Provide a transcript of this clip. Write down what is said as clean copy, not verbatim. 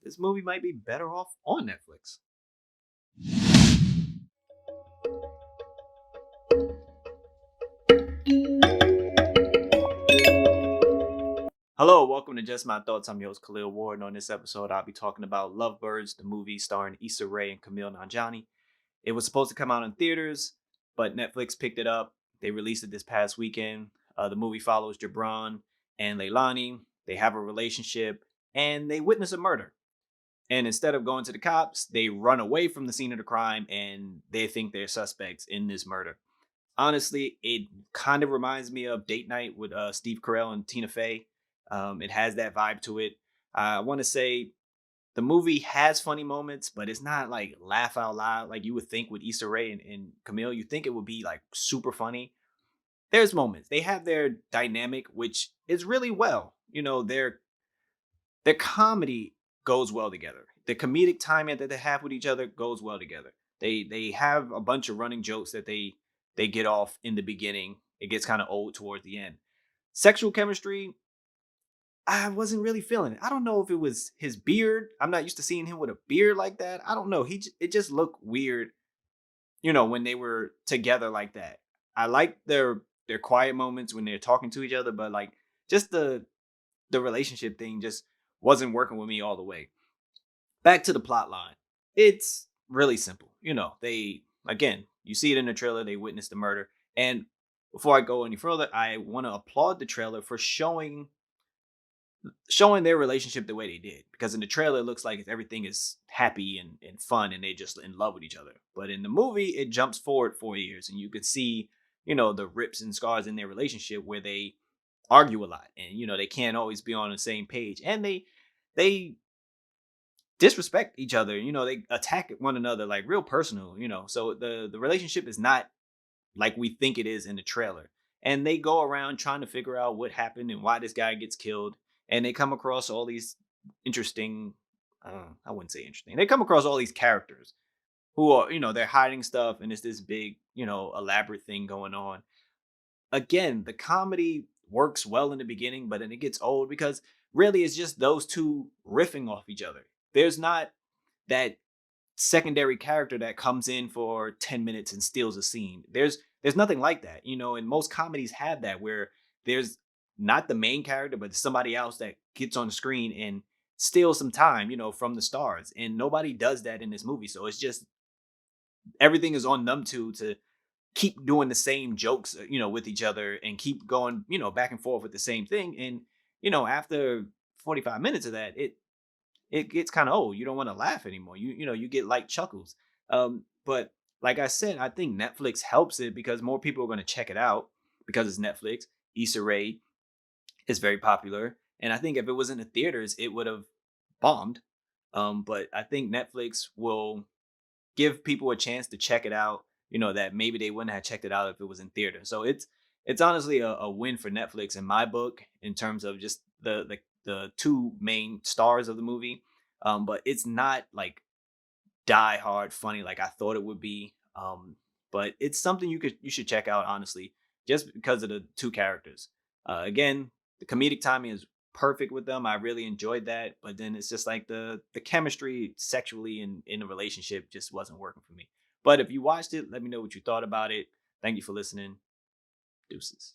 this movie might be better off on Netflix. Hello, welcome to Just My Thoughts. I'm your host, Khaleel Ward, and on this episode, I'll be talking about Lovebirds, the movie starring Issa Rae and Camille Nanjiani. It was supposed to come out in theaters, but Netflix picked it up. They released it this past weekend. The movie follows Jabron and Leilani. They have a relationship, and they witness a murder. And instead of going to the cops, they run away from the scene of the crime, and they think they're suspects in this murder. Honestly, it kind of reminds me of Date Night with Steve Carell and Tina Fey. It has that vibe to it. I want to say the movie has funny moments, but it's not like laugh out loud like you would think with Issa Rae and Camille. You think it would be like super funny. There's moments. They have their dynamic, which is really well. Their comedy goes well together. The comedic timing that they have with each other goes well together. They have a bunch of running jokes that they get off in the beginning. It gets kind of old towards the end. Sexual chemistry, I wasn't really feeling it. I don't know if it was his beard. I'm not used to seeing him with a beard like that. I don't know. It just looked weird, when they were together like that. I like their quiet moments when they're talking to each other, but like just the relationship thing just wasn't working with me all the way. Back to the plot line. It's really simple. They again, you see it in the trailer, they witness the murder. And before I go any further, I want to applaud the trailer for showing their relationship the way they did. Because in the trailer, it looks like everything is happy and fun and they just in love with each other. But in the movie, it jumps forward 4 years and you could see, the rips and scars in their relationship where they argue a lot and they can't always be on the same page. And they disrespect each other, they attack one another like real personal, So the relationship is not like we think it is in the trailer. And they go around trying to figure out what happened and why this guy gets killed. And they come across all these interesting, I wouldn't say interesting. They come across all these characters who are, they're hiding stuff and it's this big, elaborate thing going on. Again, the comedy works well in the beginning, but then it gets old because really it's just those two riffing off each other. There's not that secondary character that comes in for 10 minutes and steals a scene. There's nothing like that. And most comedies have that where there's not the main character, but somebody else that gets on the screen and steals some time, from the stars. And nobody does that in this movie. So it's just everything is on them two to keep doing the same jokes, with each other and keep going, back and forth with the same thing. And, after 45 minutes of that, it gets kind of old. You don't want to laugh anymore. You get light chuckles. But like I said, I think Netflix helps it because more people are going to check it out because it's Netflix. Issa Rae is very popular, and I think if it was in the theaters, it would have bombed. But I think Netflix will give people a chance to check it out. That maybe they wouldn't have checked it out if it was in theater. So it's honestly a win for Netflix in my book in terms of just the two main stars of the movie. But it's not like die hard funny like I thought it would be. But it's something you should check out honestly, just because of the two characters. Again, the comedic timing is perfect with them. I really enjoyed that. But then it's just like the chemistry sexually in a relationship just wasn't working for me. But if you watched it, let me know what you thought about it. Thank you for listening. Deuces.